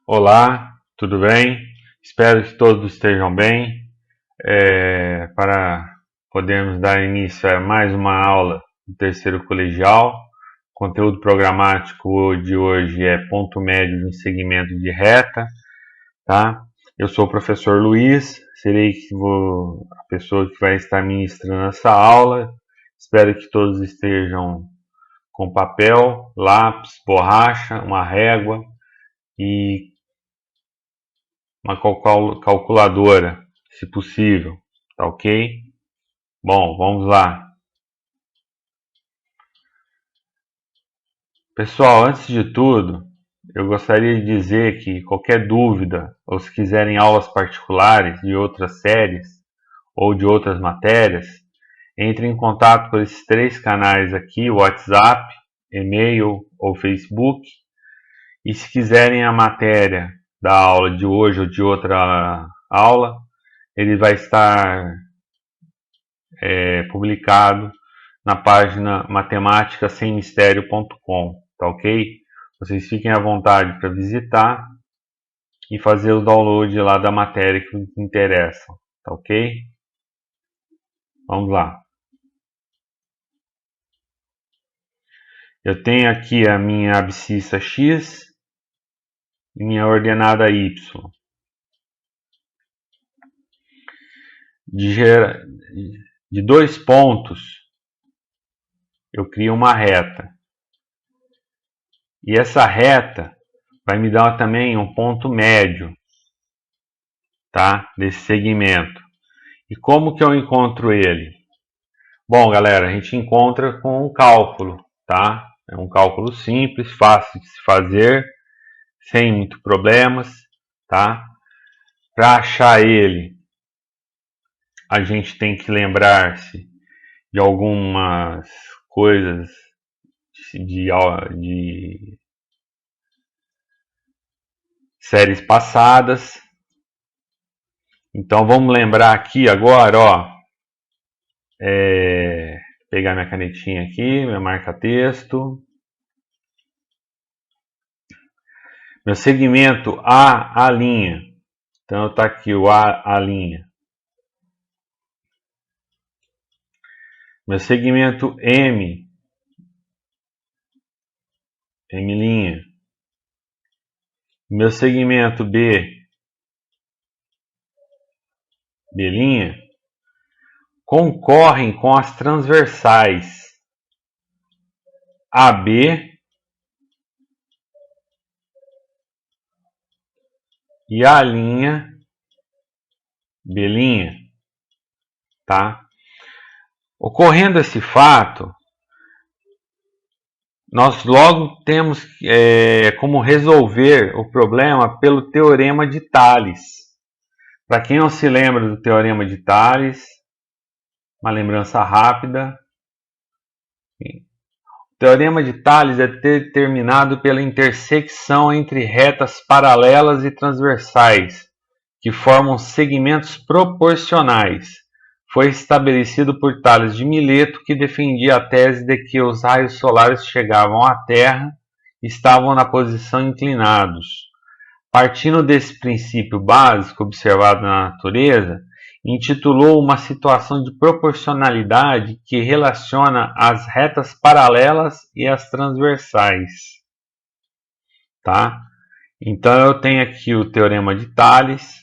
Olá, tudo bem? Espero que todos estejam bem. Para podermos dar início a mais uma aula do terceiro colegial. O conteúdo programático de hoje é ponto médio de um segmento de reta, tá? Eu sou o professor Luiz, serei a pessoa que vai estar ministrando essa aula. Espero que todos estejam com papel, lápis, borracha, uma régua e uma calculadora, se possível, tá ok? Bom, vamos lá. Pessoal, antes de tudo, eu gostaria de dizer que qualquer dúvida, ou se quiserem aulas particulares de outras séries ou de outras matérias, entre em contato por esses três canais aqui, WhatsApp, e-mail ou Facebook. E se quiserem a matéria da aula de hoje ou de outra aula, ele vai estar publicado na página matemáticasemmistério.com, tá ok? Vocês fiquem à vontade para visitar e fazer o download lá da matéria que vos interessa, tá ok? Vamos lá. Eu tenho aqui a minha abscissa x e minha ordenada y. De dois pontos, eu crio uma reta. E essa reta vai me dar também um ponto médio, tá? Desse segmento. E como que eu encontro ele? Bom, galera, a gente encontra com um cálculo, tá? É um cálculo simples, fácil de se fazer, sem muito problemas, tá? Para achar ele, a gente tem que lembrar-se de algumas coisas de séries passadas. Então vamos lembrar aqui agora, ó. Pegar minha canetinha aqui, meu marca-texto. Meu segmento A linha. Então está aqui o A linha. Meu segmento M linha. Meu segmento B linha, concorrem com as transversais AB e A linha B tá? Ocorrendo esse fato, nós logo temos como resolver o problema pelo teorema de Tales. Para quem não se lembra do teorema de Tales, uma lembrança rápida. O teorema de Tales é determinado pela intersecção entre retas paralelas e transversais, que formam segmentos proporcionais. Foi estabelecido por Tales de Mileto, que defendia a tese de que os raios solares chegavam à Terra e estavam na posição inclinados. Partindo desse princípio básico observado na natureza, intitulou uma situação de proporcionalidade que relaciona as retas paralelas e as transversais. Tá? Então eu tenho aqui o teorema de Tales,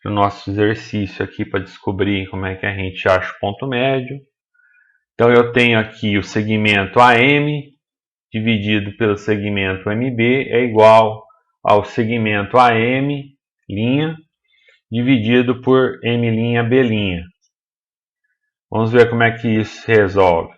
o nosso exercício aqui para descobrir como é que a gente acha o ponto médio. Então eu tenho aqui o segmento AM dividido pelo segmento MB é igual ao segmento AM' dividido por M', B'. Vamos ver como é que isso se resolve.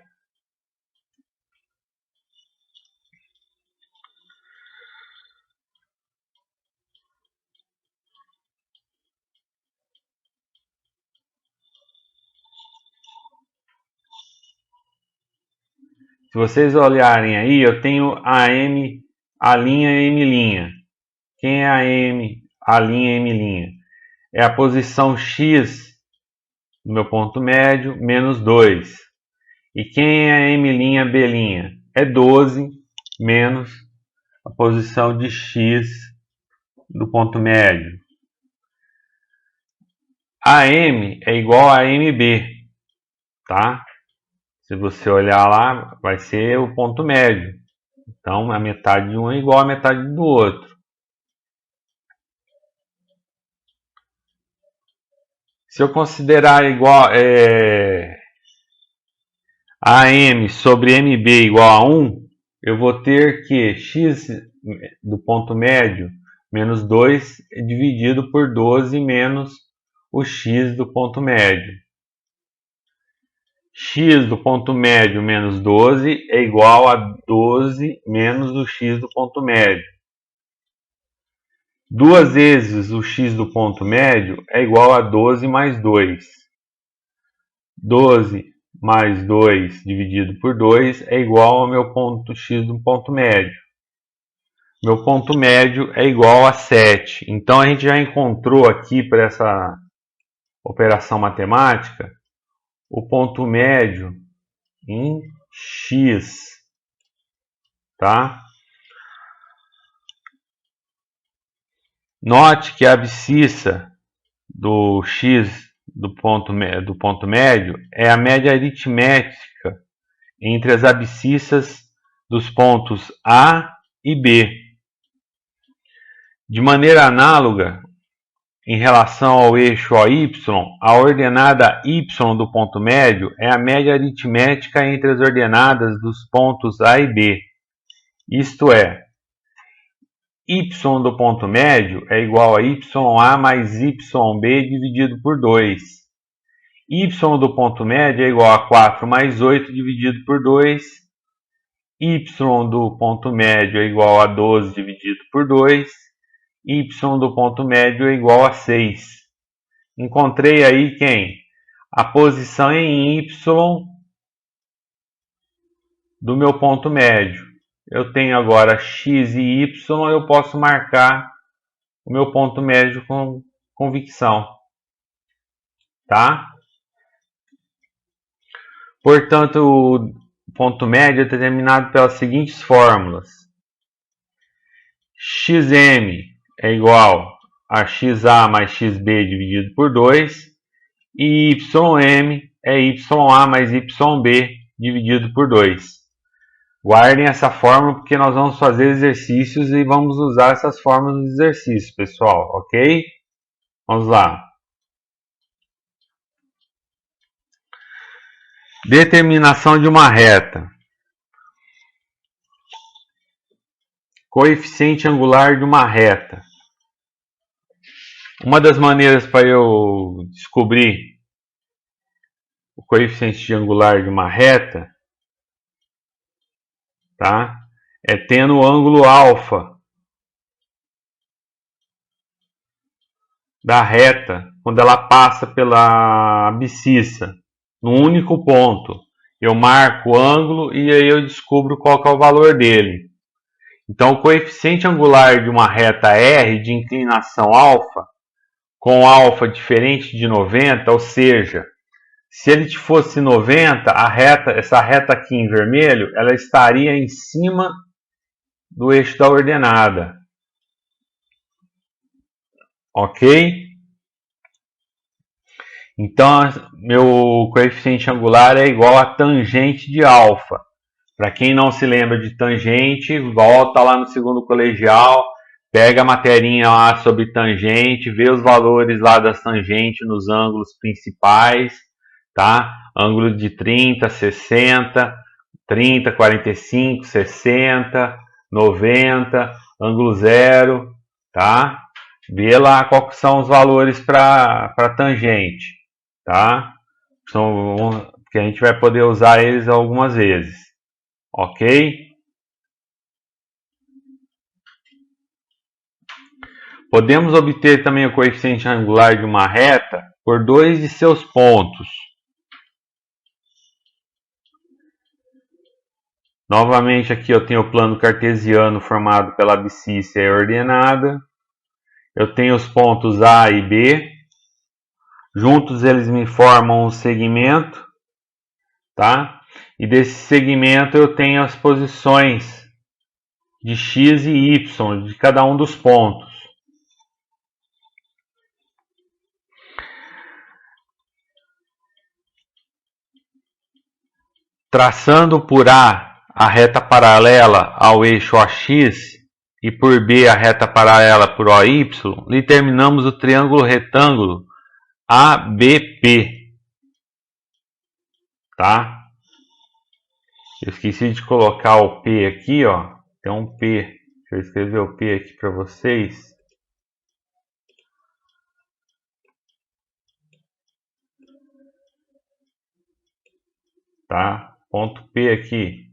Se vocês olharem aí, eu tenho AM, A', M'. Quem é AM, A', M'? É a posição X do meu ponto médio, menos 2. E quem é M', B'? É 12 menos a posição de x do ponto médio. AM é igual a MB, tá? Se você olhar lá, vai ser o ponto médio. Então, a metade de um é igual a metade do outro. Se eu considerar igual AM sobre MB igual a 1, eu vou ter que x do ponto médio menos 2 dividido por 12 menos o x do ponto médio. X do ponto médio menos 12 é igual a 12 menos o x do ponto médio. 2 vezes o x do ponto médio é igual a 12 mais 2. 12 mais 2 dividido por 2 é igual ao meu ponto x do ponto médio. Meu ponto médio é igual a 7. Então, a gente já encontrou aqui para essa operação matemática o ponto médio em x, tá? Note que a abscissa do x do ponto médio é a média aritmética entre as abscissas dos pontos A e B. De maneira análoga, em relação ao eixo OY, a ordenada y do ponto médio é a média aritmética entre as ordenadas dos pontos A e B. Isto é, y do ponto médio é igual a YA mais YB dividido por 2. Y do ponto médio é igual a 4 mais 8 dividido por 2. Y do ponto médio é igual a 12 dividido por 2. Y do ponto médio é igual a 6. Encontrei aí quem? A posição em Y do meu ponto médio. Eu tenho agora x e y, eu posso marcar o meu ponto médio com convicção, tá? Portanto, o ponto médio é determinado pelas seguintes fórmulas. Xm é igual a xa mais xb dividido por 2 e ym é ya mais yb dividido por 2. Guardem essa fórmula porque nós vamos fazer exercícios e vamos usar essas fórmulas nos exercícios, pessoal, ok? Vamos lá. Determinação de uma reta. Coeficiente angular de uma reta. Uma das maneiras para eu descobrir o coeficiente angular de uma reta, tá? É tendo o ângulo alfa da reta quando ela passa pela abscissa num único ponto. Eu marco o ângulo e aí eu descubro qual que é o valor dele. Então, o coeficiente angular de uma reta R de inclinação alfa, com alfa diferente de 90, ou seja, se ele fosse 90, essa reta aqui em vermelho, ela estaria em cima do eixo da ordenada. Ok? Então, meu coeficiente angular é igual a tangente de alfa. Para quem não se lembra de tangente, volta lá no segundo colegial, pega a materinha lá sobre tangente, vê os valores lá das tangentes nos ângulos principais, tá? Ângulo de 30, 60, 30, 45, 60, 90, ângulo zero, tá? Vê lá quais são os valores para tangente, tá? Que a gente vai poder usar eles algumas vezes, ok? Podemos obter também o coeficiente angular de uma reta por dois de seus pontos. Novamente aqui eu tenho o plano cartesiano formado pela abscissa e ordenada. Eu tenho os pontos A e B. Juntos eles me formam um segmento, tá? E desse segmento eu tenho as posições de x e y de cada um dos pontos. Traçando por A reta paralela ao eixo OX e por B a reta paralela por OY, determinamos o triângulo retângulo ABP. Tá? Eu esqueci de colocar o P aqui, ó. Tem um P. Deixa eu escrever o P aqui para vocês. Tá? Ponto P aqui.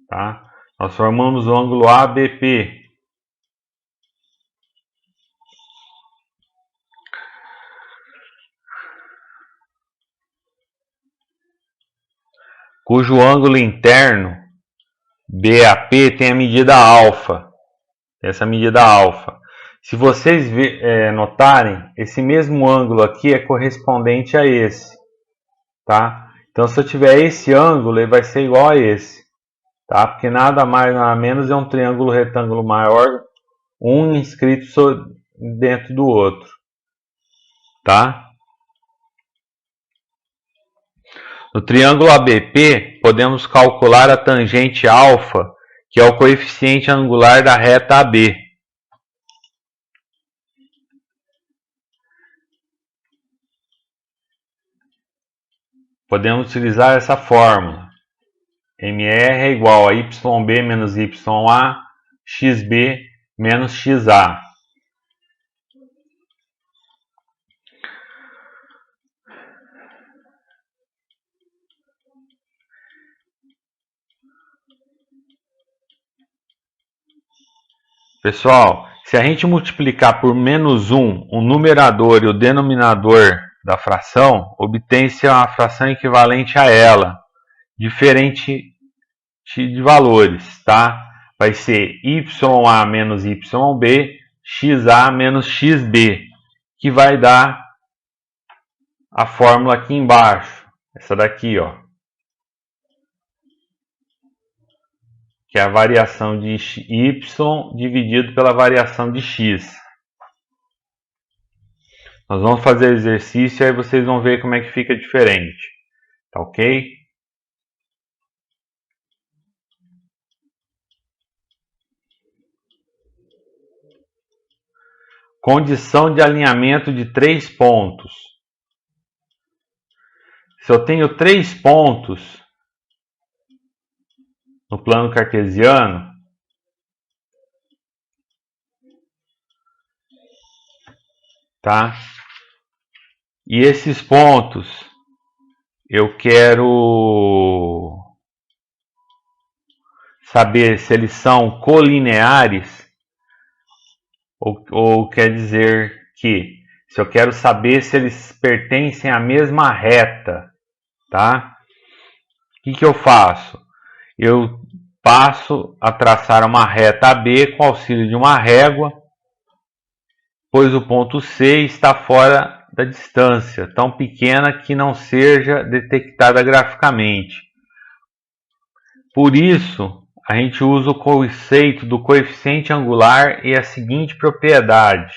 Tá? Nós formamos o ângulo ABP. Cujo ângulo interno BAP tem a medida alfa. Essa medida alfa. Se vocês notarem, esse mesmo ângulo aqui é correspondente a esse. Tá? Então, se eu tiver esse ângulo, ele vai ser igual a esse. Tá? Porque nada mais, nada menos é um triângulo retângulo maior, um inscrito dentro do outro. Tá? No triângulo ABP, podemos calcular a tangente alfa, que é o coeficiente angular da reta AB. Podemos utilizar essa fórmula. MR é igual a YB menos YA, XB menos XA. Pessoal, se a gente multiplicar por menos 1 o numerador e o denominador da fração, obtém-se uma fração equivalente a ela, diferente de valores, tá? Vai ser YA menos YB, XA menos XB, que vai dar a fórmula aqui embaixo, essa daqui, ó. Que é a variação de y dividido pela variação de x. Nós vamos fazer o exercício e aí vocês vão ver como é que fica diferente. Tá ok? Condição de alinhamento de 3 pontos. Se eu tenho 3 pontos no plano cartesiano, tá? E esses pontos eu quero saber se eles são colineares ou quer dizer que se eu quero saber se eles pertencem à mesma reta, tá? O que eu faço? Eu passo a traçar uma reta AB com auxílio de uma régua, pois o ponto C está fora da distância, tão pequena que não seja detectada graficamente. Por isso, a gente usa o conceito do coeficiente angular e a seguinte propriedade.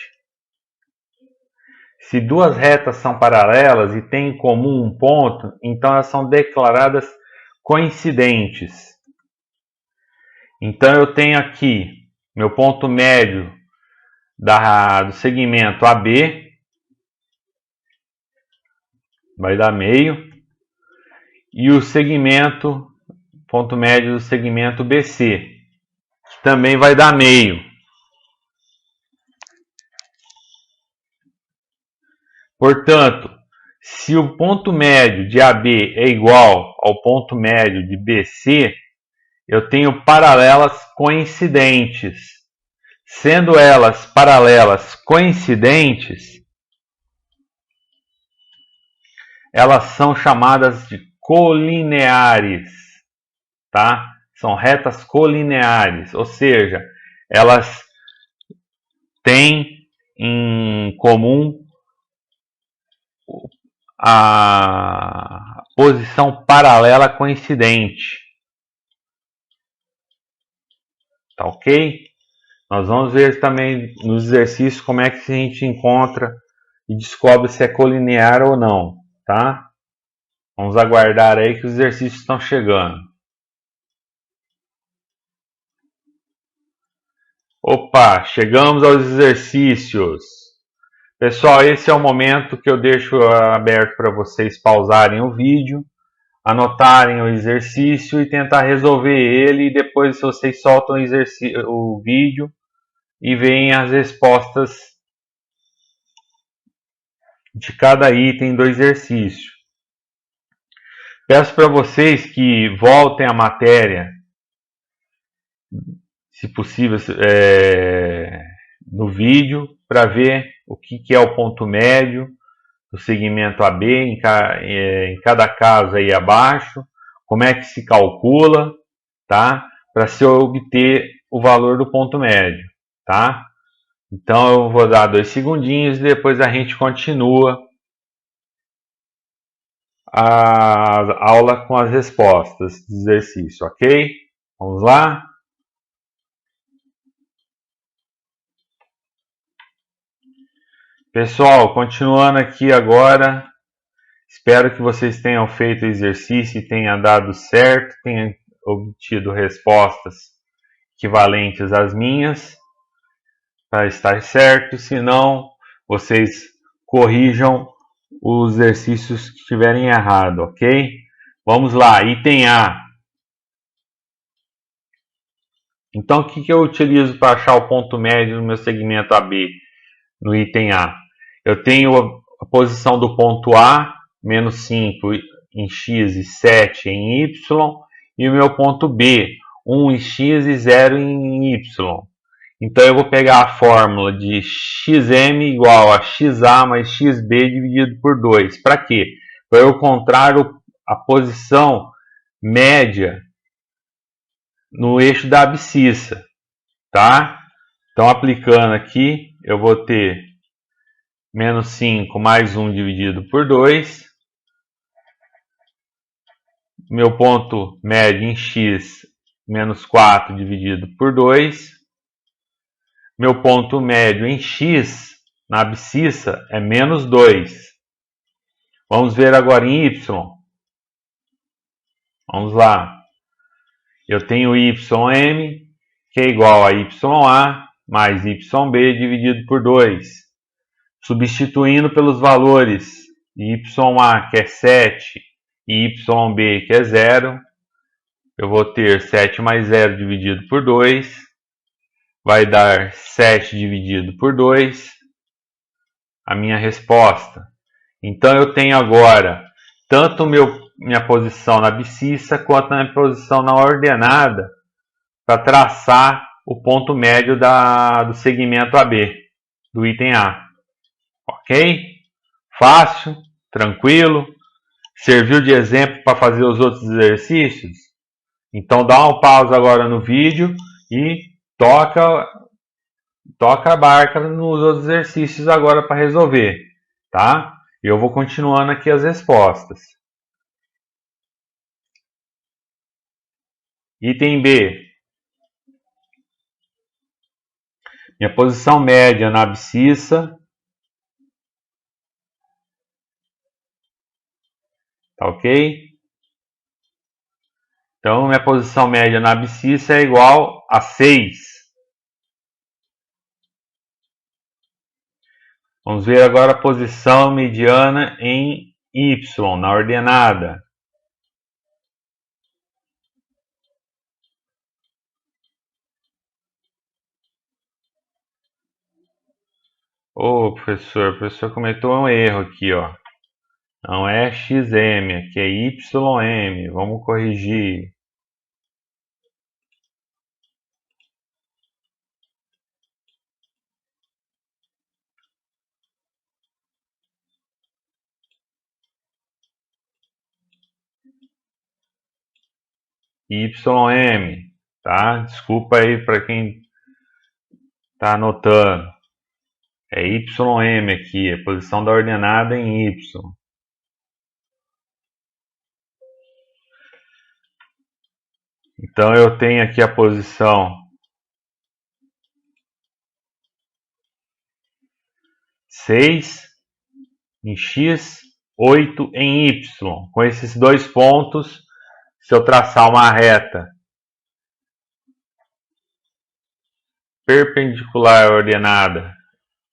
Se duas retas são paralelas e têm em comum um ponto, então elas são declaradas coincidentes. Então eu tenho aqui meu ponto médio do segmento AB, vai dar meio, e o ponto médio do segmento BC, que também vai dar meio. Portanto, se o ponto médio de AB é igual ao ponto médio de BC, eu tenho paralelas coincidentes. Sendo elas paralelas coincidentes, elas são chamadas de colineares, tá? São retas colineares, ou seja, elas têm em comum posição paralela coincidente. Tá ok? Nós vamos ver também nos exercícios como é que a gente encontra e descobre se é colinear ou não, tá? Vamos aguardar aí que os exercícios estão chegando. Opa, chegamos aos exercícios. Pessoal, esse é o momento que eu deixo aberto para vocês pausarem o vídeo, anotarem o exercício e tentar resolver ele, e depois vocês soltam o vídeo e veem as respostas de cada item do exercício. Peço para vocês que voltem à matéria, se possível, no vídeo, para ver o que é o ponto médio do segmento AB em cada caso aí abaixo, como é que se calcula, tá? Para se obter o valor do ponto médio, tá? Então eu vou dar 2 segundinhos e depois a gente continua a aula com as respostas do exercício, ok? Vamos lá? Pessoal, continuando aqui agora, espero que vocês tenham feito o exercício e tenha dado certo, tenham obtido respostas equivalentes às minhas, para estar certo, senão vocês corrijam os exercícios que estiverem errado, ok? Vamos lá, item A. Então, o que eu utilizo para achar o ponto médio no meu segmento AB, no item A? Eu tenho a posição do ponto A, menos 5 em x e 7 em y, e o meu ponto B, 1 em x e 0 em y. Então eu vou pegar a fórmula de xm igual a xa mais xb dividido por 2. Para quê? Para eu encontrar a posição média no eixo da abscissa, tá? Então aplicando aqui, eu vou ter menos 5 mais 1 dividido por 2. Meu ponto médio em x, menos 4 dividido por 2. Meu ponto médio em x, na abscissa, é menos 2. Vamos ver agora em y. Vamos lá. Eu tenho ym, que é igual a ya mais yb dividido por 2. Substituindo pelos valores ya, que é 7, e yb, que é 0, eu vou ter 7 mais 0 dividido por 2, vai dar 7 dividido por 2, a minha resposta. Então eu tenho agora tanto minha posição na abscissa quanto a minha posição na ordenada para traçar o ponto médio do segmento AB, do item A. Ok? Fácil, tranquilo. Serviu de exemplo para fazer os outros exercícios? Então dá uma pausa agora no vídeo e toca a barca nos outros exercícios agora para resolver, tá? Eu vou continuando aqui as respostas. Item B. Minha posição média na abscissa. Tá ok? Então, minha posição média na abscissa é igual a 6. Vamos ver agora a posição mediana em y, na ordenada. Ô, professor, o professor cometeu um erro aqui, ó. Não é xm, aqui é ym. Vamos corrigir. YM, tá? Desculpa aí para quem tá anotando. É YM aqui, a posição da ordenada em Y. Então eu tenho aqui a posição 6 em X, 8 em Y. Com esses dois pontos, se eu traçar uma reta perpendicular ordenada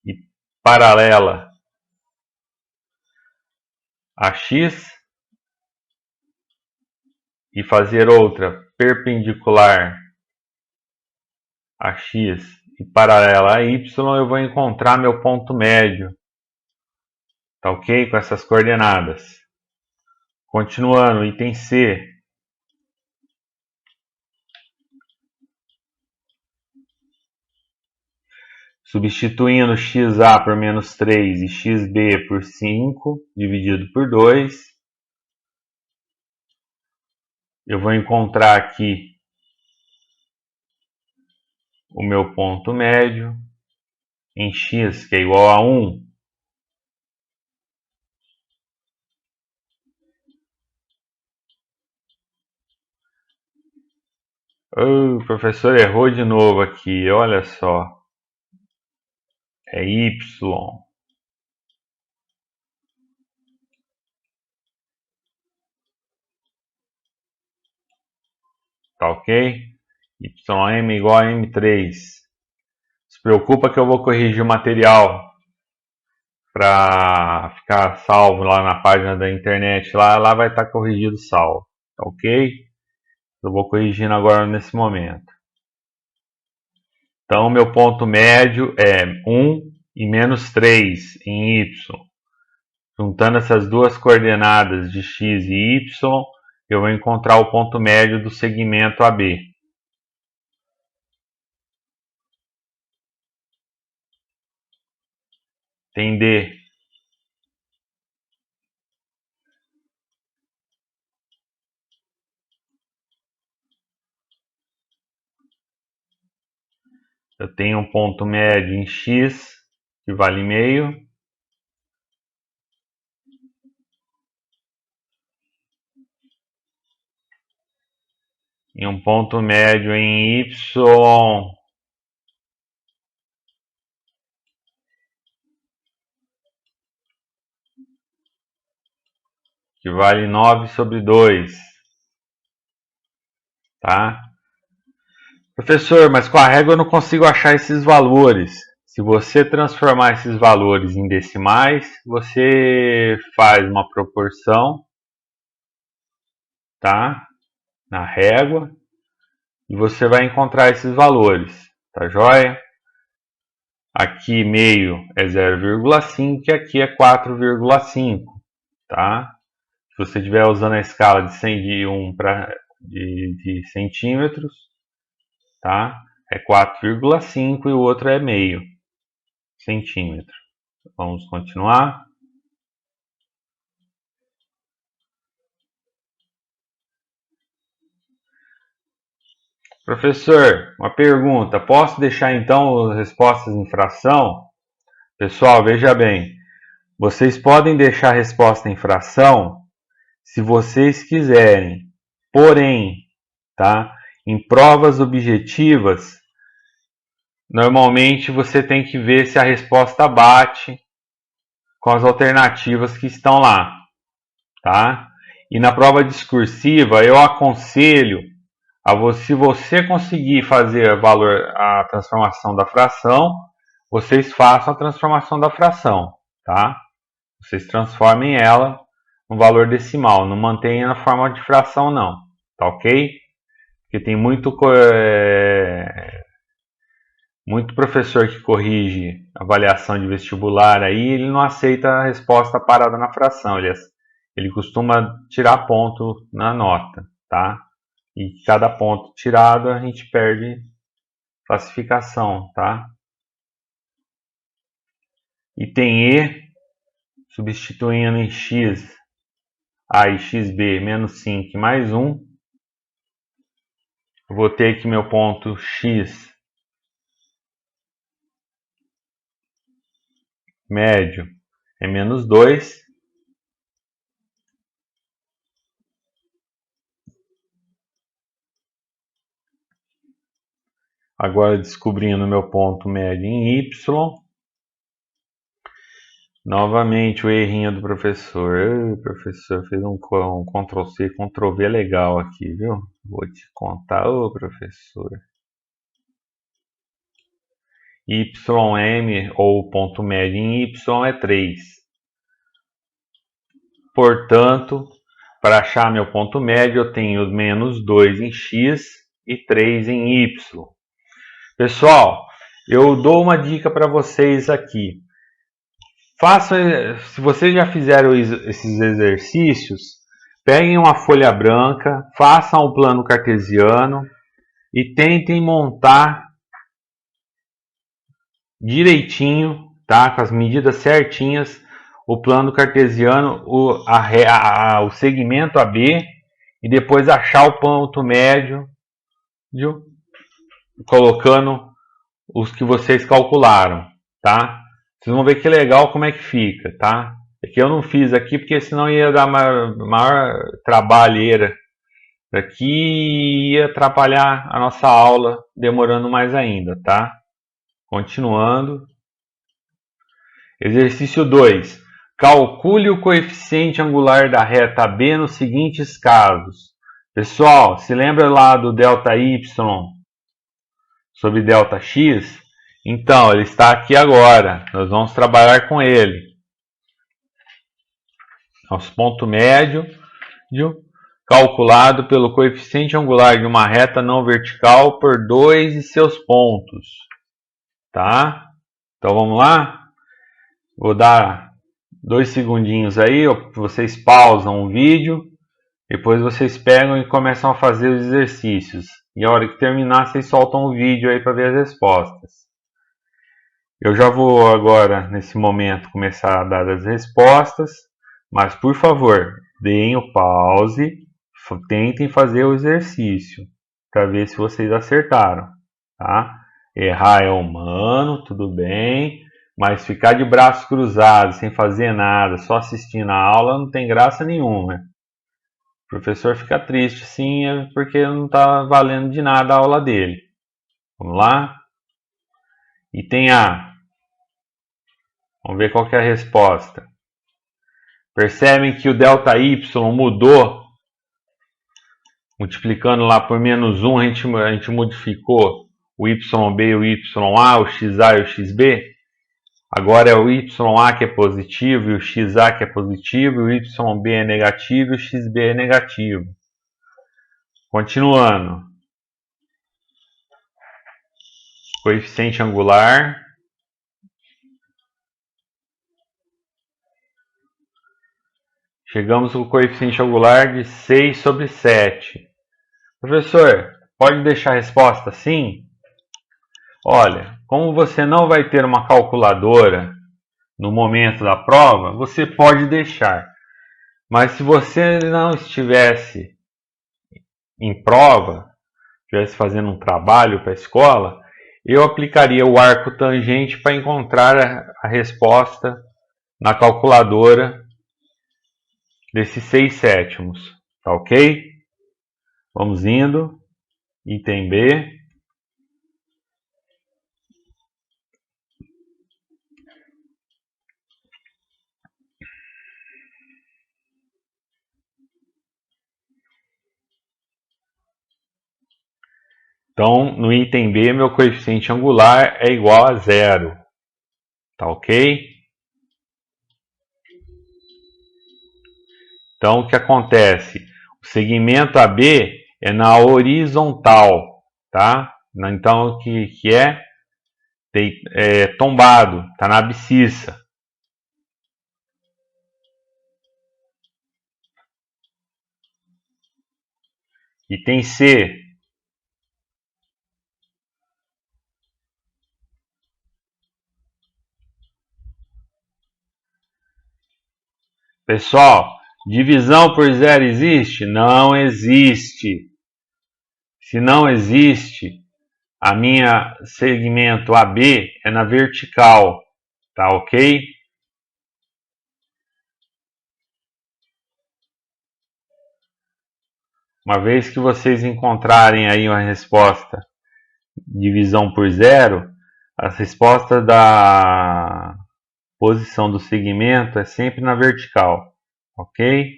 e paralela a X e fazer outra perpendicular a X e paralela a Y, eu vou encontrar meu ponto médio. Tá ok? Com essas coordenadas. Continuando, item C. Substituindo xa por menos 3 e xb por 5, dividido por 2, eu vou encontrar aqui o meu ponto médio em x, que é igual a 1. O professor errou de novo aqui, olha só. É y. Tá ok? ym igual a m3. Se preocupa que eu vou corrigir o material para ficar salvo lá na página da internet. Lá vai estar corrigido salvo. Tá ok? Eu vou corrigindo agora nesse momento. Então, meu ponto médio é 1 e menos 3 em y. Juntando essas duas coordenadas de x e y, eu vou encontrar o ponto médio do segmento AB. Tem D. Eu tenho um ponto médio em x, que vale meio. E um ponto médio em y, que vale 9 sobre 2. Tá? Professor, mas com a régua eu não consigo achar esses valores. Se você transformar esses valores em decimais, você faz uma proporção, tá? Na régua, e você vai encontrar esses valores, tá joia? Aqui meio é 0,5 e aqui é 4,5, tá? Se você estiver usando a escala de 1 de centímetros, tá? É 4,5 e o outro é meio centímetro. Vamos continuar. Professor, uma pergunta. Posso deixar então as respostas em fração? Pessoal, veja bem. Vocês podem deixar a resposta em fração se vocês quiserem. Porém, tá? Em provas objetivas, normalmente você tem que ver se a resposta bate com as alternativas que estão lá, tá? E na prova discursiva, eu aconselho se você conseguir fazer a transformação da fração, vocês façam a transformação da fração, tá? Vocês transformem ela no valor decimal, não mantenha na forma de fração não, tá ok? Porque tem muito professor que corrige avaliação de vestibular aí, ele não aceita a resposta parada na fração, ele costuma tirar ponto na nota, tá? E cada ponto tirado a gente perde classificação, tá? Item E, substituindo em x, a e xb menos 5 mais 1, eu vou ter aqui meu ponto x médio é menos 2, Agora descobrindo meu ponto médio em Y. Novamente o errinho do professor. O professor fez um Ctrl+C, Ctrl+V legal aqui, viu? Vou te contar, ô professor. YM, ou ponto médio em Y, é 3. Portanto, para achar meu ponto médio, eu tenho menos 2 em X e 3 em Y. Pessoal, eu dou uma dica para vocês aqui. Se vocês já fizeram esses exercícios, peguem uma folha branca, façam um plano cartesiano e tentem montar direitinho, tá? Com as medidas certinhas, o plano cartesiano, o segmento AB, e depois achar o ponto médio, viu? Colocando os que vocês calcularam, tá? Vocês vão ver que legal como é que fica, tá? É que eu não fiz aqui porque senão ia dar maior trabalheira aqui e ia atrapalhar a nossa aula, demorando mais ainda, tá? Continuando. Exercício 2. Calcule o coeficiente angular da reta AB nos seguintes casos. Pessoal, se lembra lá do ΔY sobre ΔX? Então, ele está aqui agora. Nós vamos trabalhar com ele. Nosso ponto médio calculado pelo coeficiente angular de uma reta não vertical por 2 e seus pontos. Tá? Então, vamos lá? Vou dar 2 segundinhos aí, vocês pausam o vídeo, depois vocês pegam e começam a fazer os exercícios. E a hora que terminar, vocês soltam o vídeo aí para ver as respostas. Eu já vou agora, nesse momento, começar a dar as respostas, mas por favor, deem o pause, tentem fazer o exercício, para ver se vocês acertaram, tá? Errar é humano, tudo bem, mas ficar de braços cruzados, sem fazer nada, só assistindo a aula, não tem graça nenhuma. O professor fica triste, sim, porque não está valendo de nada a aula dele. Vamos lá? Item A. Vamos ver qual que é a resposta. Percebem que o ΔY mudou? Multiplicando lá por menos 1, a gente modificou o YB, o YA, o XA e o XB. Agora é o YA que é positivo e o XA que é positivo, o YB é negativo e o XB é negativo. Continuando. Coeficiente angular. Chegamos ao coeficiente angular de 6 sobre 7. Professor, pode deixar a resposta assim? Olha, como você não vai ter uma calculadora no momento da prova, você pode deixar. Mas se você não estivesse em prova, estivesse fazendo um trabalho para a escola, eu aplicaria o arco tangente para encontrar a resposta na calculadora desses 6/7. Tá ok? Vamos indo. Item B. Então, no item B, meu coeficiente angular é igual a 0. Tá ok? Então, o que acontece? O segmento AB é na horizontal, tá? Então, o que é tombado, tá na abscissa. Item C. Pessoal, divisão por zero existe? Não existe. Se não existe, a minha segmento AB é na vertical, tá ok? Uma vez que vocês encontrarem aí uma resposta divisão por zero, a resposta da posição do segmento é sempre na vertical, ok?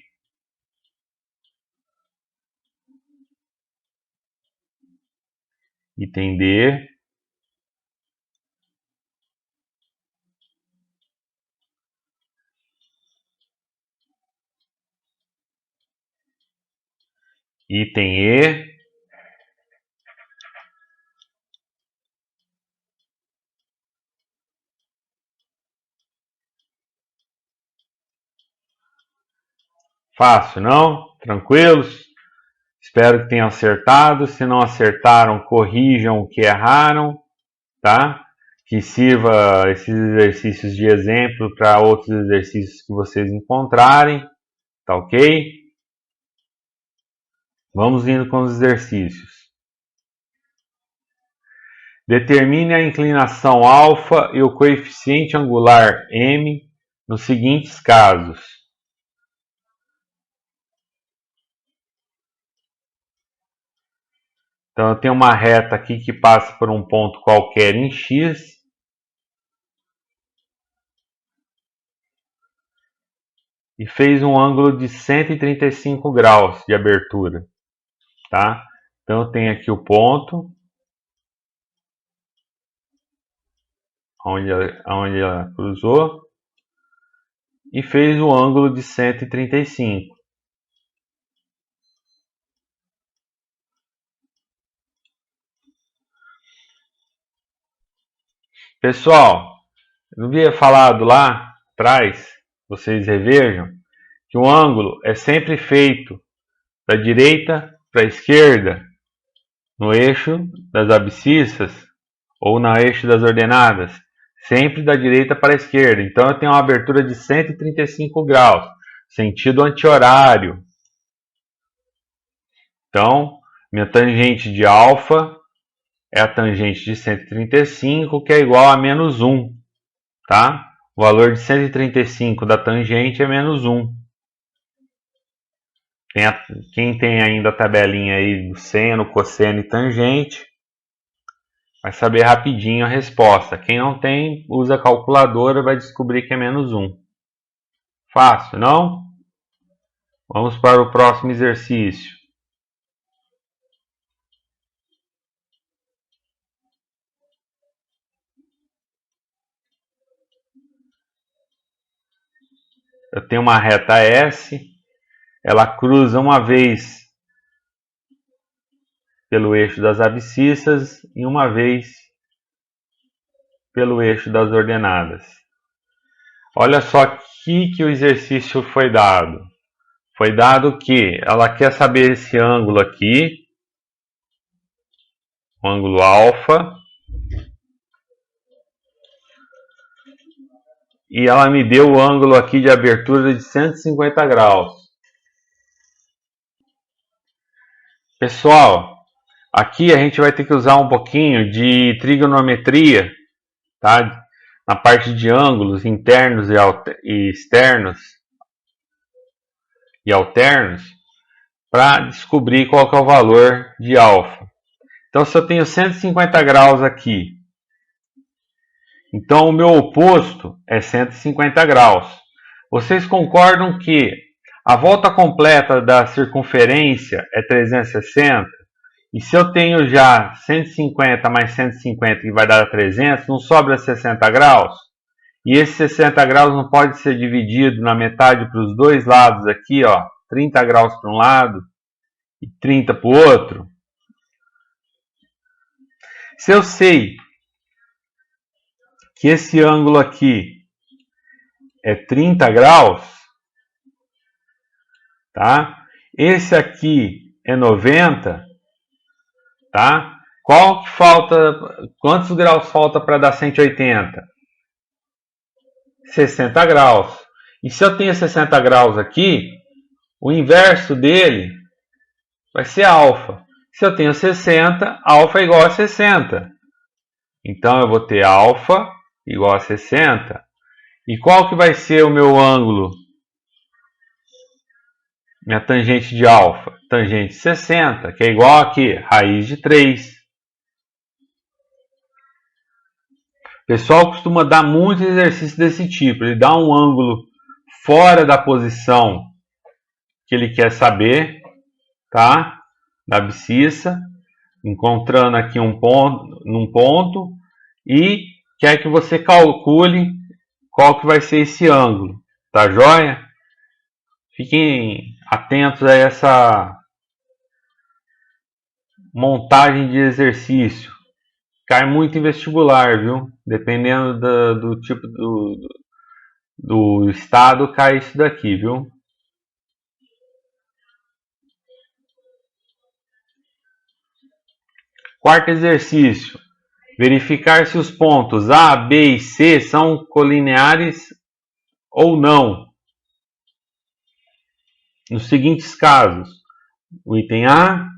Item D. Item E. Fácil, não? Tranquilos? Espero que tenham acertado. Se não acertaram, corrijam o que erraram, tá? Que sirva esses exercícios de exemplo para outros exercícios que vocês encontrarem, tá ok? Vamos indo com os exercícios. Determine a inclinação alfa e o coeficiente angular m nos seguintes casos. Então, eu tenho uma reta aqui que passa por um ponto qualquer em x. E fez um ângulo de 135 graus de abertura, tá? Então, eu tenho aqui o ponto onde ela cruzou e fez o ângulo de 135. Pessoal, eu não havia falado lá atrás, vocês revejam, que o ângulo é sempre feito da direita para a esquerda no eixo das abscissas ou no eixo das ordenadas, sempre da direita para a esquerda. Então eu tenho uma abertura de 135 graus, sentido anti-horário. Então, minha tangente de alfa é a tangente de 135, que é igual a menos 1, tá? O valor de 135 da tangente é menos 1. Quem tem ainda a tabelinha aí do seno, cosseno e tangente, vai saber rapidinho a resposta. Quem não tem, usa a calculadora, vai descobrir que é menos 1. Fácil, não? Vamos para o próximo exercício. Eu tenho uma reta S, ela cruza uma vez pelo eixo das abscissas e uma vez pelo eixo das ordenadas. Olha só aqui que o exercício foi dado. Foi dado que ela quer saber esse ângulo aqui, o ângulo alfa, e ela me deu o ângulo aqui de abertura de 150 graus. Pessoal, aqui a gente vai ter que usar um pouquinho de trigonometria, tá? Na parte de ângulos internos e externos e alternos, para descobrir qual que é o valor de alfa. Então, se eu tenho 150 graus aqui, então o meu oposto é 150 graus. Vocês concordam que a volta completa da circunferência é 360? E se eu tenho já 150 mais 150, que vai dar 300, não sobra 60 graus? E esse 60 graus não pode ser dividido na metade para os dois lados aqui, ó, 30 graus para um lado e 30 para o outro? Se eu sei que esse ângulo aqui é 30 graus, tá? Esse aqui é 90, tá? Qual que falta? Quantos graus falta para dar 180? 60 graus. E se eu tenho 60 graus aqui, o inverso dele vai ser alfa. Se eu tenho 60, alfa é igual a 60. Então eu vou ter alfa igual a 60. E qual que vai ser o meu ângulo? Minha tangente de alfa? Tangente 60, que é igual a quê? Raiz de 3. pessoal costuma dar muito exercício desse tipo. Ele dá um ângulo fora da posição que ele quer saber, tá? Da abscissa, encontrando aqui um ponto, num ponto, e quer que você calcule qual que vai ser esse ângulo, tá joia? Fiquem atentos a essa montagem de exercício. Cai muito em vestibular, viu? Dependendo do tipo do estado, cai isso daqui, viu? Quarto exercício. Verificar se os pontos A, B e C são colineares ou não. Nos seguintes casos: o item A,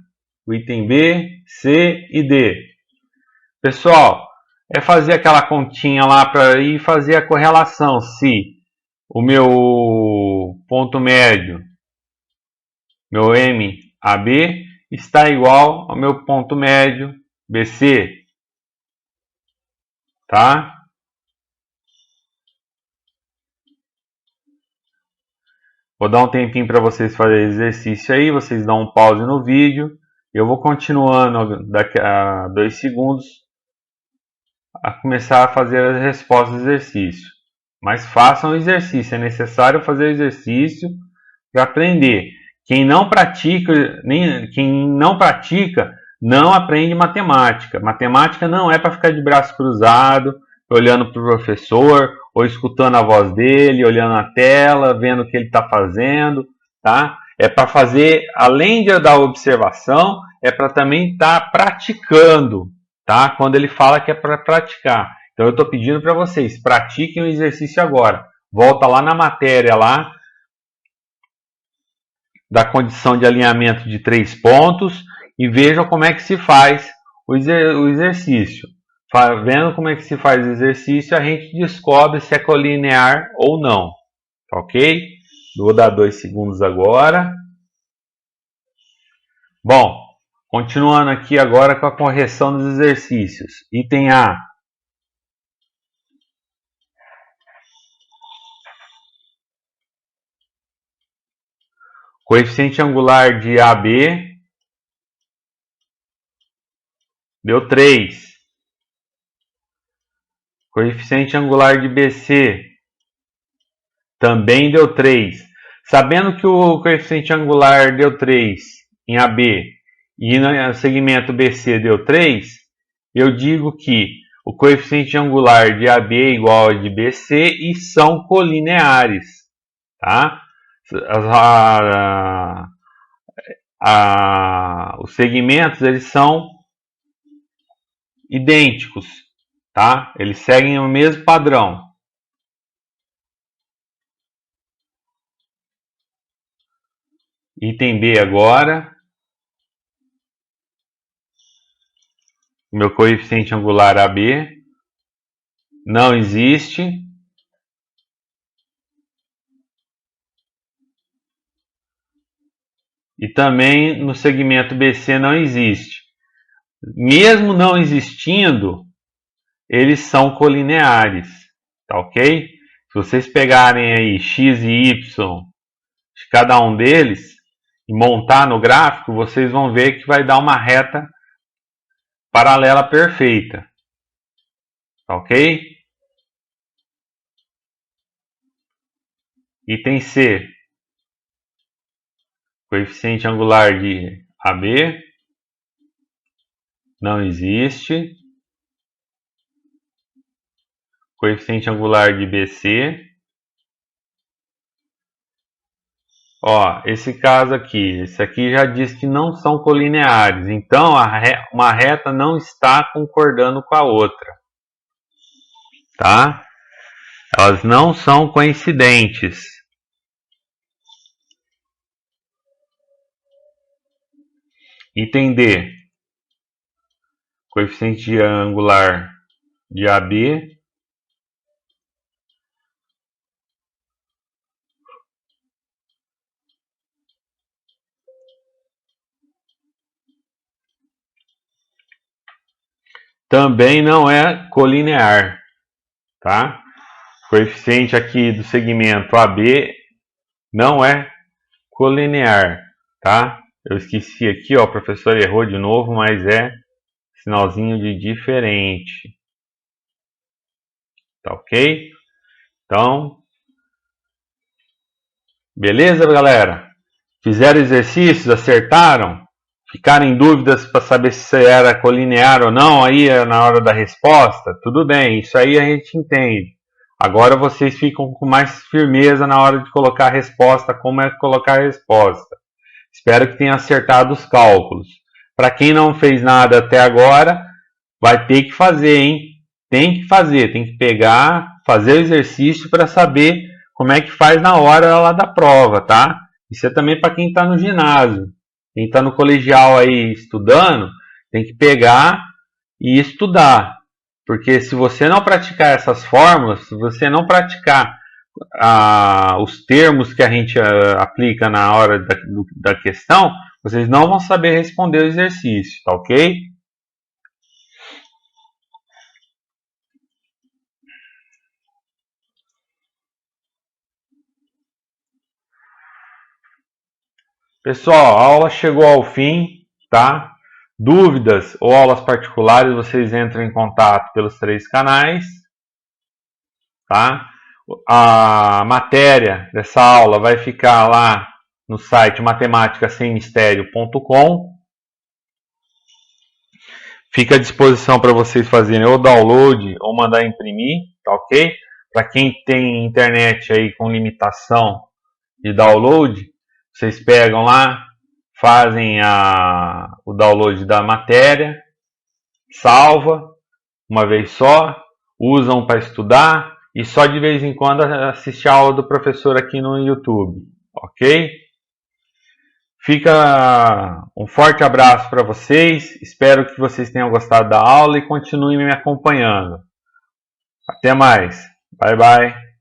o item B, C e D. Pessoal, é fazer aquela continha lá para ir fazer a correlação se o meu ponto médio, meu MAB, está igual ao meu ponto médio BC, tá? Vou dar um tempinho para vocês fazerem exercício aí, vocês dão um pause no vídeo. Eu vou continuando daqui a 2 segundos a começar a fazer as respostas do exercício. Mas façam o exercício, é necessário fazer o exercício para aprender. Quem não pratica não aprende matemática. Matemática não é para ficar de braço cruzado, olhando para o professor, ou escutando a voz dele, olhando a tela, vendo o que ele está fazendo, tá? É para fazer, além da observação, é para também estar praticando, tá? Quando ele fala que é para praticar. Então eu estou pedindo para vocês, pratiquem o exercício agora. Volta lá na matéria lá da condição de alinhamento de 3 pontos e vejam como é que se faz o exercício. Vendo como é que se faz o exercício, a gente descobre se é colinear ou não. Ok? Vou dar 2 segundos agora. Bom, continuando aqui agora com a correção dos exercícios. Item A. Coeficiente angular de AB deu 3. Coeficiente angular de BC também deu 3. Sabendo que o coeficiente angular deu 3 em AB e no segmento BC deu 3, eu digo que o coeficiente angular de AB é igual ao de BC e são colineares. Tá? Os segmentos eles são idênticos, tá? Eles seguem o mesmo padrão. Item B agora. Meu coeficiente angular AB não existe. E também no segmento BC não existe. Mesmo não existindo, eles são colineares, tá ok? Se vocês pegarem aí x e y de cada um deles e montar no gráfico, vocês vão ver que vai dar uma reta paralela perfeita, tá ok? Item C, coeficiente angular de AB não existe. Coeficiente angular de BC. Ó, esse caso aqui, esse aqui já diz que não são colineares, então uma reta não está concordando com a outra, tá? Elas não são coincidentes. Item D, coeficiente angular de AB também não é colinear. tá? O coeficiente aqui do segmento AB não é colinear, tá? Eu esqueci aqui, ó, o professor errou de novo, mas é sinalzinho de diferente. Tá ok? Então, beleza, galera? Fizeram exercícios, acertaram? Ficaram em dúvidas para saber se era colinear ou não aí na hora da resposta? Tudo bem, isso aí a gente entende. Agora vocês ficam com mais firmeza na hora de colocar a resposta, como é colocar a resposta. Espero que tenha acertado os cálculos. Para quem não fez nada até agora, vai ter que fazer, hein? Tem que fazer, tem que pegar, fazer o exercício para saber como é que faz na hora lá da prova, tá? Isso é também para quem está no ginásio. Quem está no colegial aí estudando, tem que pegar e estudar. Porque se você não praticar essas fórmulas, se você não praticar os termos que a gente aplica na hora da questão, vocês não vão saber responder o exercício, tá ok? Pessoal, a aula chegou ao fim, tá? Dúvidas ou aulas particulares, vocês entram em contato pelos 3 canais, tá? A matéria dessa aula vai ficar lá no site matemáticasemmistério.com. Fica à disposição para vocês fazerem o download ou mandar imprimir, tá ok? Para quem tem internet aí com limitação de download, vocês pegam lá, fazem o download da matéria, salva uma vez só, usam para estudar e só de vez em quando assistir a aula do professor aqui no YouTube, ok? Fica um forte abraço para vocês, espero que vocês tenham gostado da aula e continuem me acompanhando. Até mais, bye bye.